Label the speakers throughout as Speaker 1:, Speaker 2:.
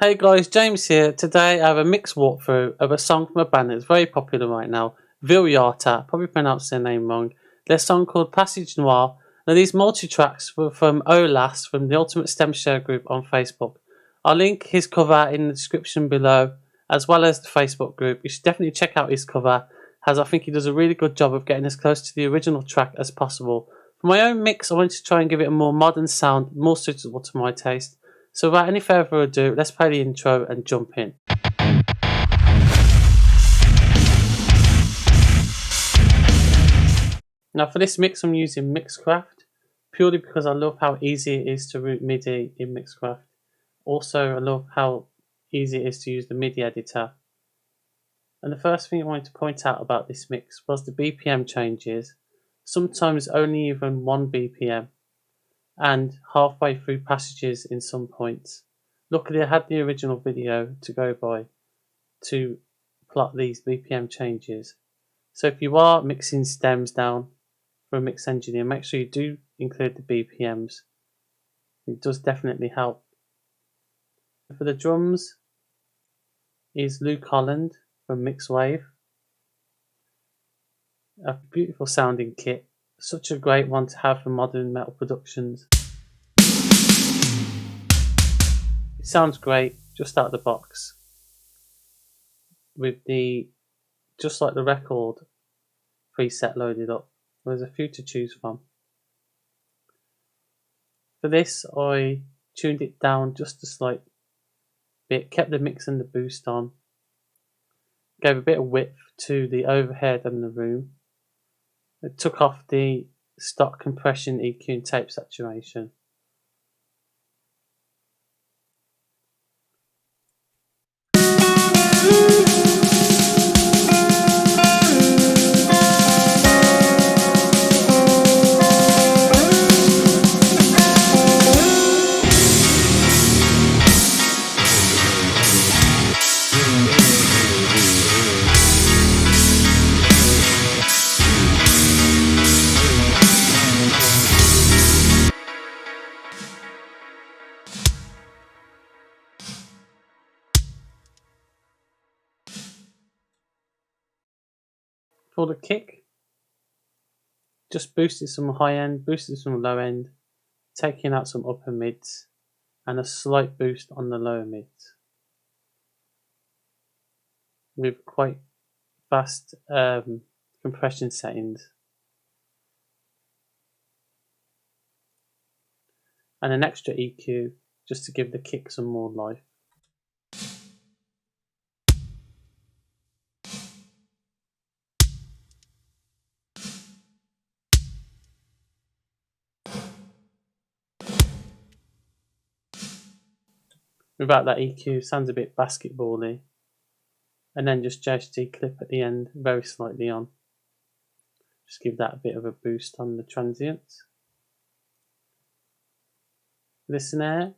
Speaker 1: Hey guys, James here. Today I have a mix walkthrough of a song from a band that's very popular right now, Vildhjarta. Probably pronounced their name wrong. Their song called Passage Noir. Now these multi-tracks were from Olas from the Ultimate STEM Share group on Facebook. I'll link his cover in the description below, as well as the Facebook group. You should definitely check out his cover, as I think he does a really good job of getting as close to the original track as possible. For my own mix, I wanted to try and give it a more modern sound, more suitable to my taste. So without any further ado, let's play the intro and jump in. Now for this mix I'm using Mixcraft, purely because I love how easy it is to route MIDI in Mixcraft. Also I love how easy it is to use the MIDI editor. And the first thing I wanted to point out about this mix was the BPM changes, sometimes only even 1 BPM, and halfway through passages in some points. Luckily I had the original video to go by to plot these BPM changes. So if you are mixing stems down for a mix engineer, make sure you do include the BPMs. It does definitely help. For the drums is Luke Holland from Mixwave. A beautiful sounding kit, such a great one to have for modern metal productions. It sounds great just out of the box, with the just like the record preset loaded up. There's a few to choose from. For this I tuned it down just a slight bit, kept the mix and the boost on, gave a bit of width to the overhead and the room. It took off the stock compression, EQ and tape saturation. For the kick, just boosted some high end, boosted some low end, taking out some upper mids, and a slight boost on the lower mids, with quite fast compression settings, and an extra EQ just to give the kick some more life. Without that EQ, sounds a bit basketball-y. And then just JST clip at the end, very slightly on. Just give that a bit of a boost on the transients. The snare,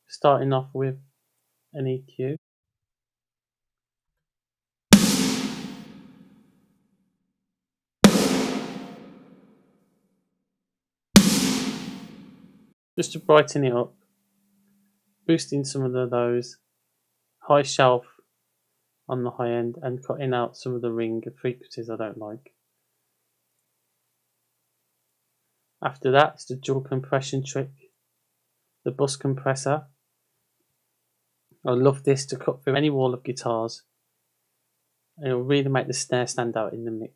Speaker 1: starting off with an EQ. Just to brighten it up, boosting some of the lows, high shelf on the high end, and cutting out some of the ring and frequencies I don't like. After that, it's the dual compression trick, the bus compressor. I love this to cut through any wall of guitars. It'll really make the snare stand out in the mix.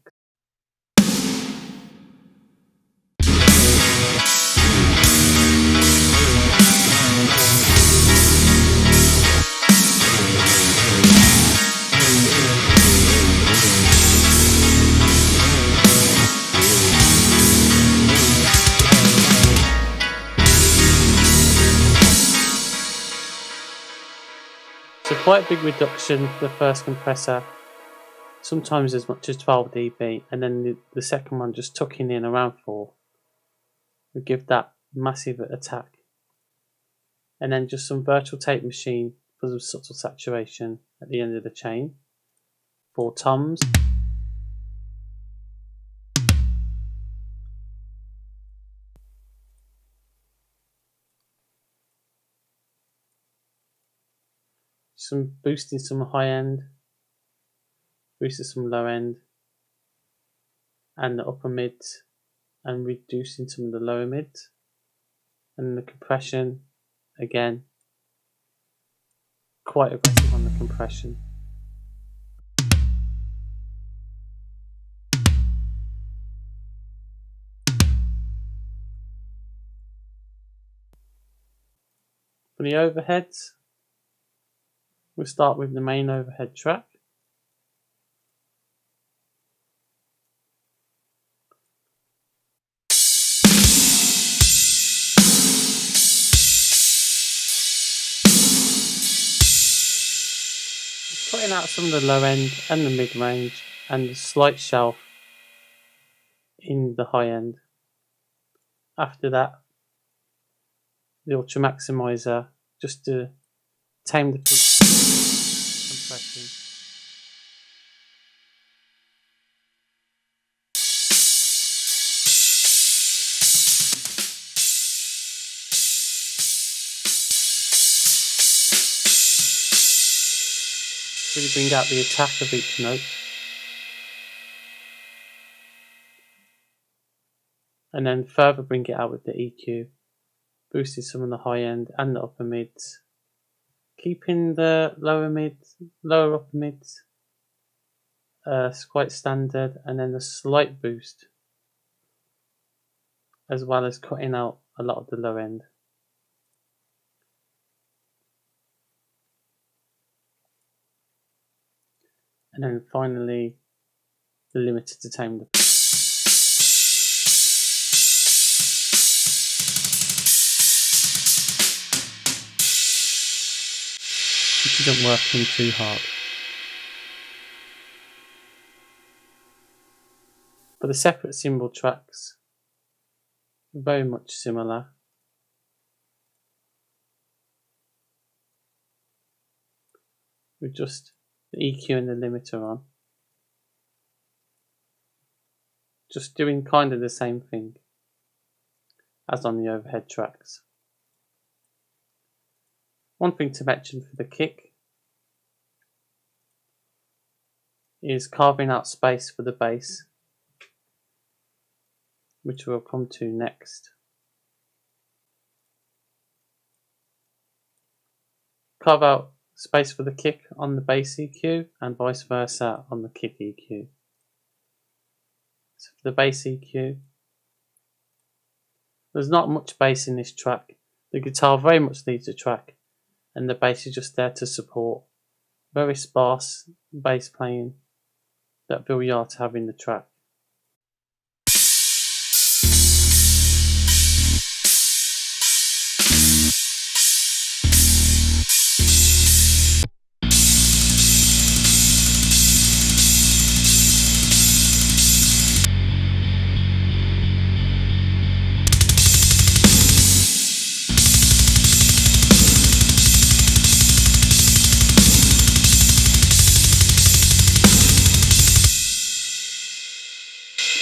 Speaker 1: So quite a big reduction for the first compressor, sometimes as much as 12 dB, and then the second one just tucking in around 4 will give that massive attack. And then just some virtual tape machine for some subtle saturation at the end of the chain. 4 toms. some boosting some high end, boosting some low end, and the upper mids, and reducing some of the lower mids. And the compression, again, quite aggressive on the compression. For the overheads, we'll start with the main overhead track. Putting out some of the low end and the mid range and the slight shelf in the high end. After that, the Ultra Maximizer just to tame the peak compression. Really bring out the attack of each note. And then further bring it out with the EQ, boosting some of the high end and the upper mids, keeping the lower upper mids quite standard, and then a slight boost, as well as cutting out a lot of the low end. And then finally, the limiter to tame the peak. Which isn't working too hard. For the separate cymbal tracks, very much similar. With just the EQ and the limiter on. Just doing kind of the same thing as on the overhead tracks. One thing to mention for the kick is carving out space for the bass, which we'll come to next. Carve out space for the kick on the bass EQ and vice versa on the kick EQ. So for the bass EQ, there's not much bass in this track. The guitar very much leads the track and the bass is just there to support. Very sparse bass playing that Vildhjarta have in the track.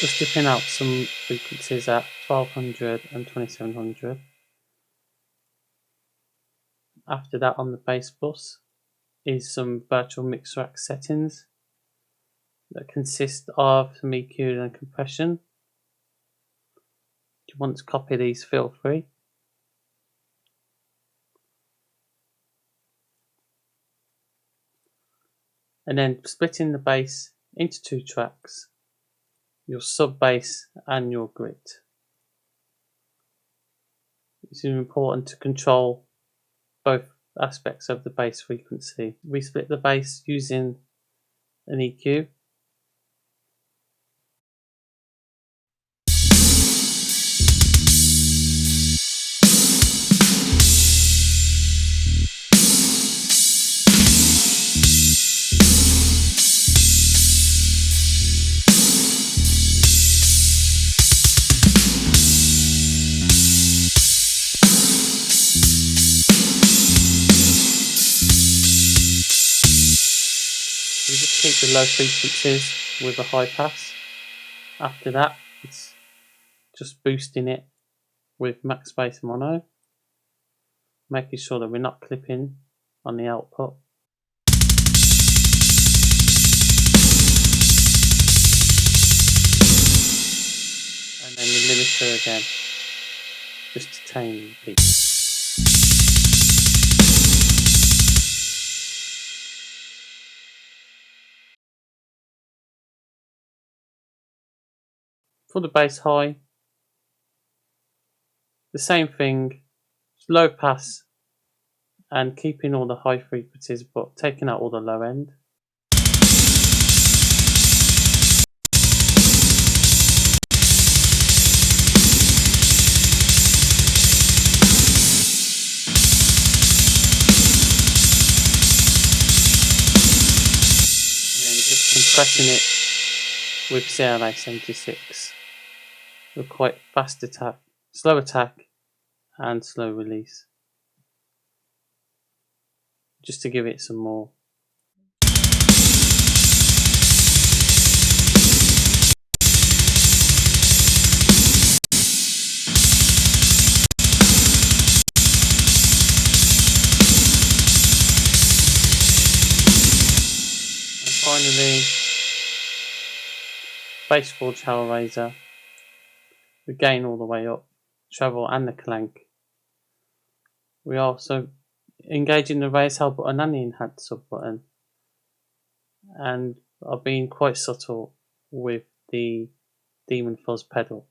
Speaker 1: Just dipping out some frequencies at 1200 and 2700. After that, on the bass bus is some virtual mix rack settings that consist of some EQ and compression. If you want to copy these, feel free. And then splitting the bass into two tracks, your sub bass and your grit. It's important to control both aspects of the bass frequency. We split the bass using an EQ. We just keep the low frequencies with a high pass. After that, it's just boosting it with max bass mono, making sure that we're not clipping on the output. and the limiter again, just to tame the peak. For the bass high, the same thing, low pass and keeping all the high frequencies but taking out all the low end. And then just compressing it with CLA 76 with quite fast attack, slow attack and slow release, just to give it some more. And finally, bass forge Hellraiser, the gain all the way up, treble and the clank. We also engaging the raise hell button and the enhance sub button, and are being quite subtle with the Demon Fuzz pedal,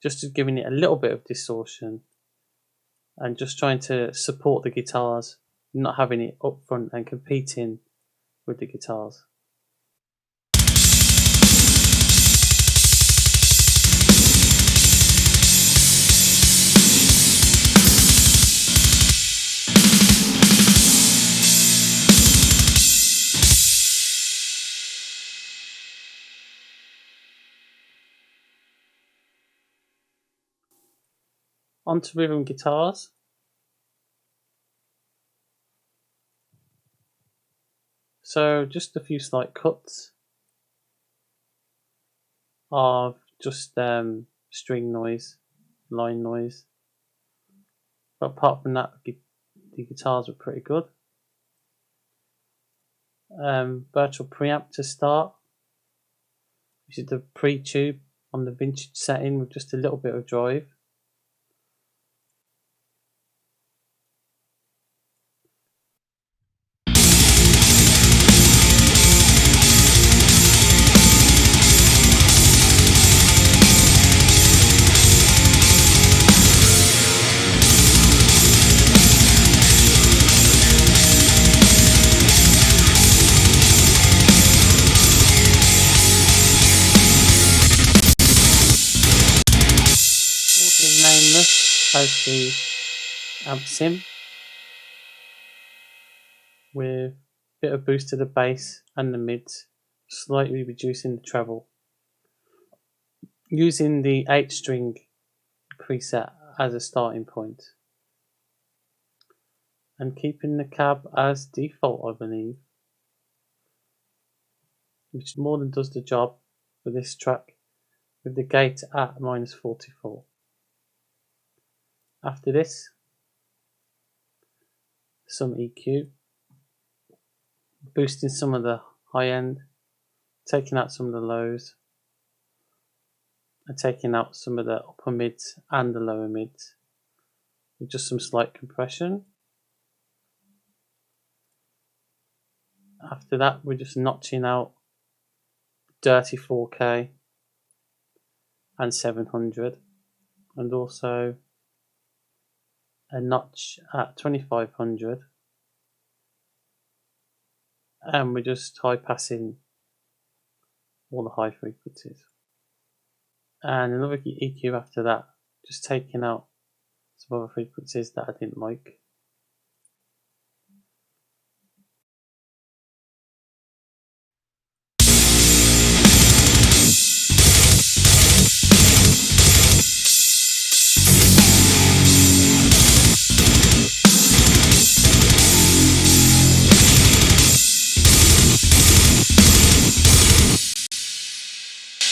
Speaker 1: just giving it a little bit of distortion and just trying to support the guitars, not having it up front and competing with the guitars. Onto rhythm guitars. So just a few slight cuts of just string noise, line noise. But apart from that, the guitars were pretty good. Virtual preamp to start. This is the pre-tube on the vintage setting with just a little bit of drive. Nameless as the amp sim, with a bit of boost to the bass and the mids, slightly reducing the treble, using the 8-string preset as a starting point, and keeping the cab as default, I believe, which more than does the job for this track, with the gate at -44. After this, some EQ, boosting some of the high end, taking out some of the lows, and taking out some of the upper mids and the lower mids, with just some slight compression. After that, we're just notching out dirty 4K and 700, and also a notch at 2500, and we're just high passing all the high frequencies, and another EQ after that, just taking out some other frequencies that I didn't like.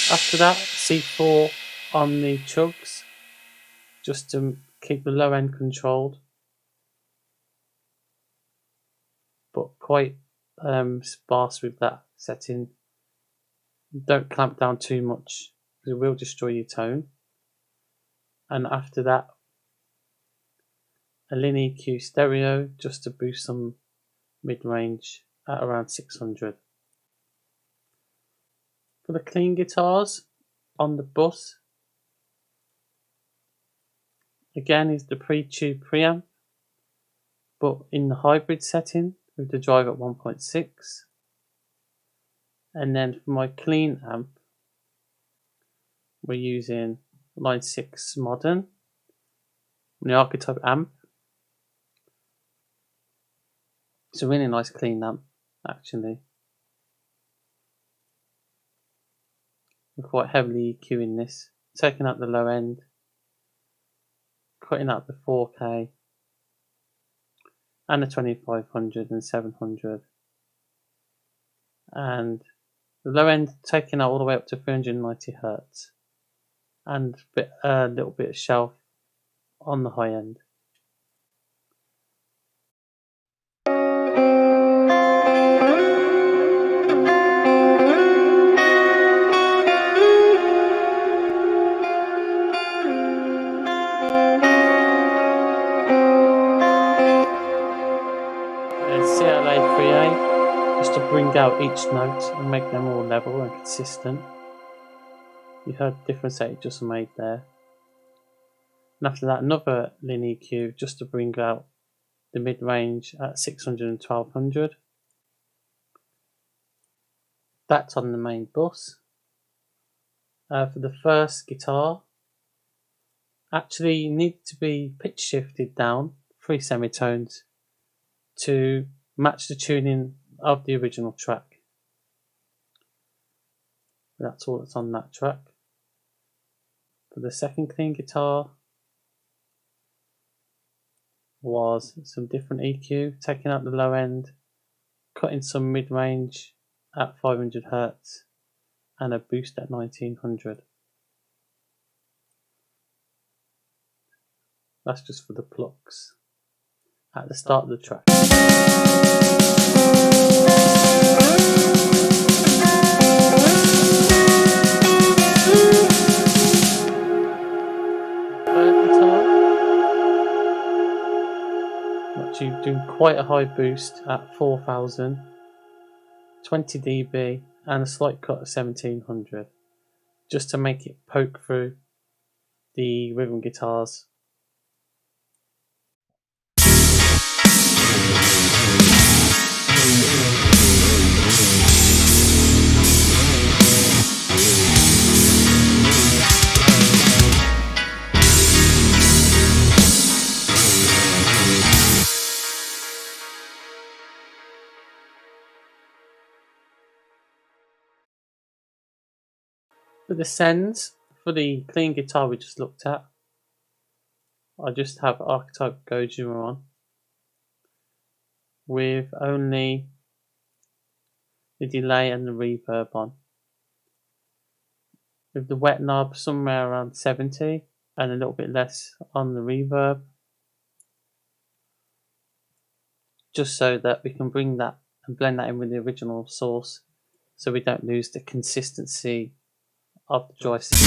Speaker 1: After that, C4 on the chugs, just to keep the low end controlled, but quite sparse with that setting. Don't clamp down too much because it will destroy your tone. And after that, a linear EQ stereo just to boost some mid-range at around 600. For the clean guitars on the bus, again is the pre-tube preamp, but in the hybrid setting with the drive at 1.6. And then for my clean amp, we're using Line 6 Modern, the Archetype amp. It's a really nice clean amp, actually. We're quite heavily EQing this, taking out the low end, cutting out the 4K, and the 2500 and 700. And the low end taking out all the way up to 390 Hz, and a little bit of shelf on the high end. CLA 3A, just to bring out each note and make them all level and consistent. You heard the difference that it just made there. And after that, another linear EQ just to bring out the mid-range at 600 and 1200. That's on the main bus. For the first guitar, actually need to be pitch shifted down 3 semitones to match the tuning of the original track. That's all that's on that track. For the second clean guitar was some different EQ, taking out the low end, cutting some mid-range at 500 Hz and a boost at 1900. That's just for the plucks at the start of the track. Third guitar, actually doing quite a high boost at 4000, 20 dB and a slight cut at 1700, just to make it poke through the rhythm guitars. For the sends, for the clean guitar we just looked at, I just have Archetype Goju on with only the delay and the reverb on, with the wet knob somewhere around 70 and a little bit less on the reverb, just so that we can bring that and blend that in with the original source so we don't lose the consistency of the joystick.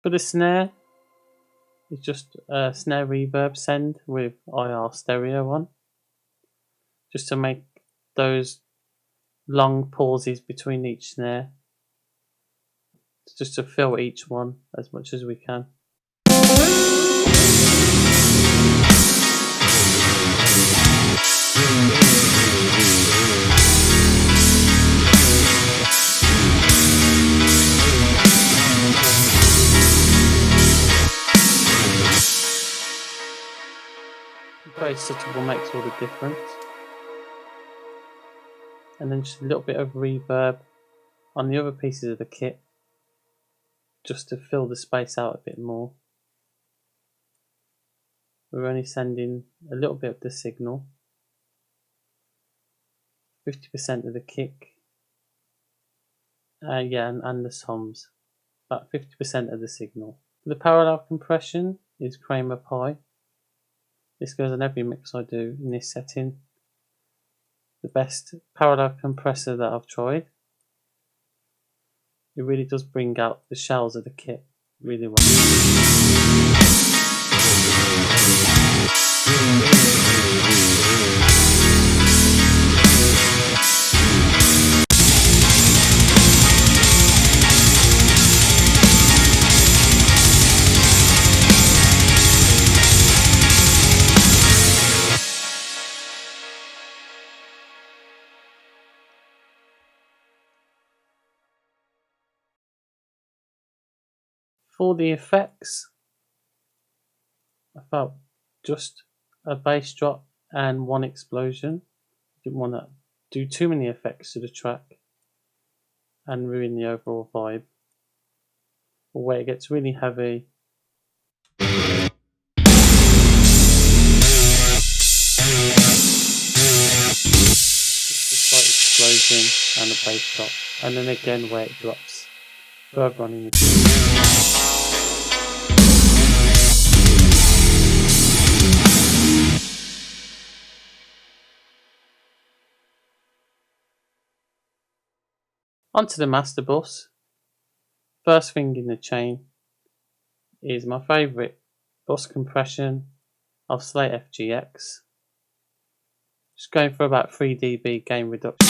Speaker 1: For the snare, it's just a snare reverb send with IR stereo on, just to make those long pauses between each snare, just to fill each one as much as we can. Very subtle makes all the difference. and then just a little bit of reverb on the other pieces of the kit, just to fill the space out a bit more. We're only sending a little bit of the signal, 50% of the kick, and the toms, about 50% of the signal. The parallel compression is Kramer Pi. This goes on every mix I do in this setting. The best parallel compressor that I've tried. It really does bring out the shells of the kit really well. For the effects, I felt just a bass drop and one explosion. Didn't want to do too many effects to the track and ruin the overall vibe. But where it gets really heavy, just a slight explosion and a bass drop, and then again where it drops further on in the tune. Onto the master bus. First thing in the chain is my favourite bus compression of Slate FGX. Just going for about 3 dB gain reduction.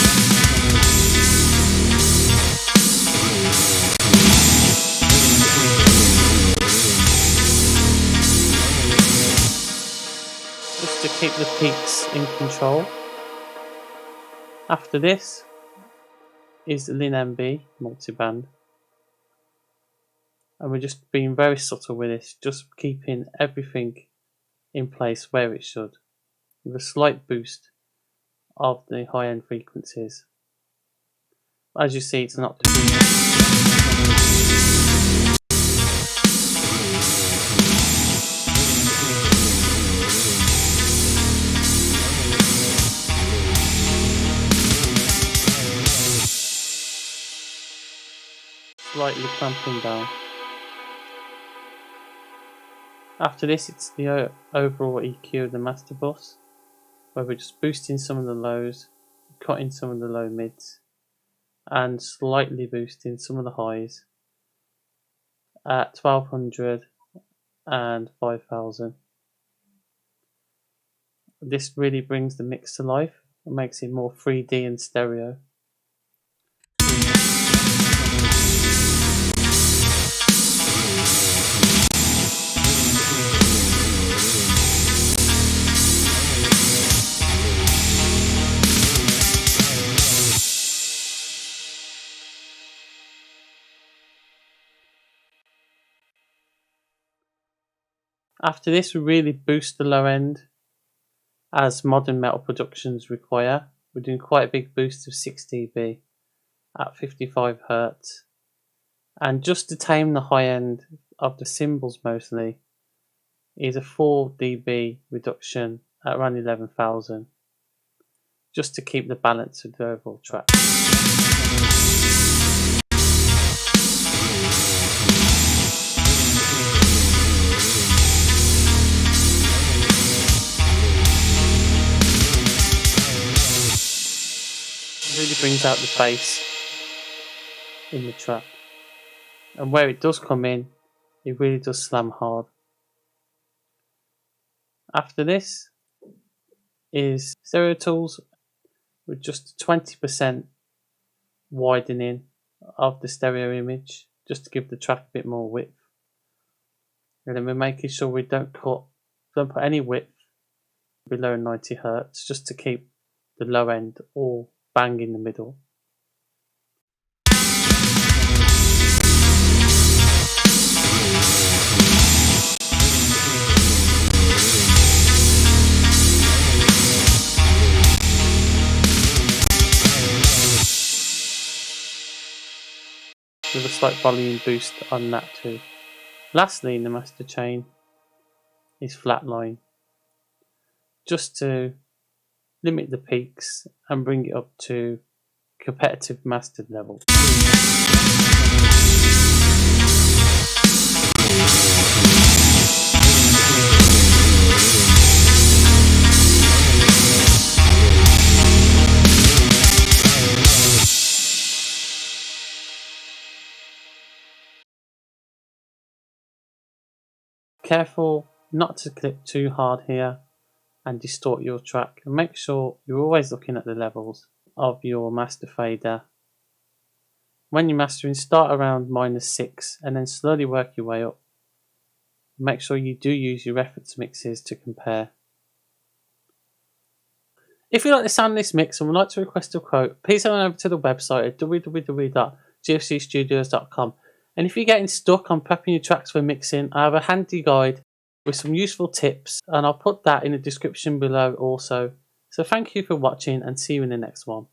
Speaker 1: Just to keep the peaks in control. After this is the Lin MB multiband, and we're just being very subtle with this, just keeping everything in place where it should, with a slight boost of the high end frequencies. As you see, it's not slightly clamping down. After this, it's the overall EQ of the master bus, where we're just boosting some of the lows, cutting some of the low mids, and slightly boosting some of the highs at 1200 and 5000. This really brings the mix to life and makes it more 3D and stereo. After this, we really boost the low end as modern metal productions require. We're doing quite a big boost of 6 dB at 55 Hz. And just to tame the high end of the cymbals mostly is a 4 dB reduction at around 11,000, just to keep the balance of the overall track. Really brings out the bass in the track, and where it does come in, it really does slam hard. After this is stereo tools with just 20% widening of the stereo image, just to give the track a bit more width. And then we're making sure we don't put any width below 90 Hz, just to keep the low end all bang in the middle. slight volume boost on that too. Lastly in the master chain is flatline, just to limit the peaks and bring it up to competitive mastered level. Careful not to clip too hard here and distort your track, and make sure you're always looking at the levels of your master fader. When you're mastering, start around -6 and then slowly work your way up. Make sure you do use your reference mixes to compare. If you like the sound of this mix and would like to request a quote, please head on over to the website at www.gfcstudios.com. And if you're getting stuck on prepping your tracks for mixing, I have a handy guide with some useful tips, and I'll put that in the description below also. So thank you for watching and see you in the next one.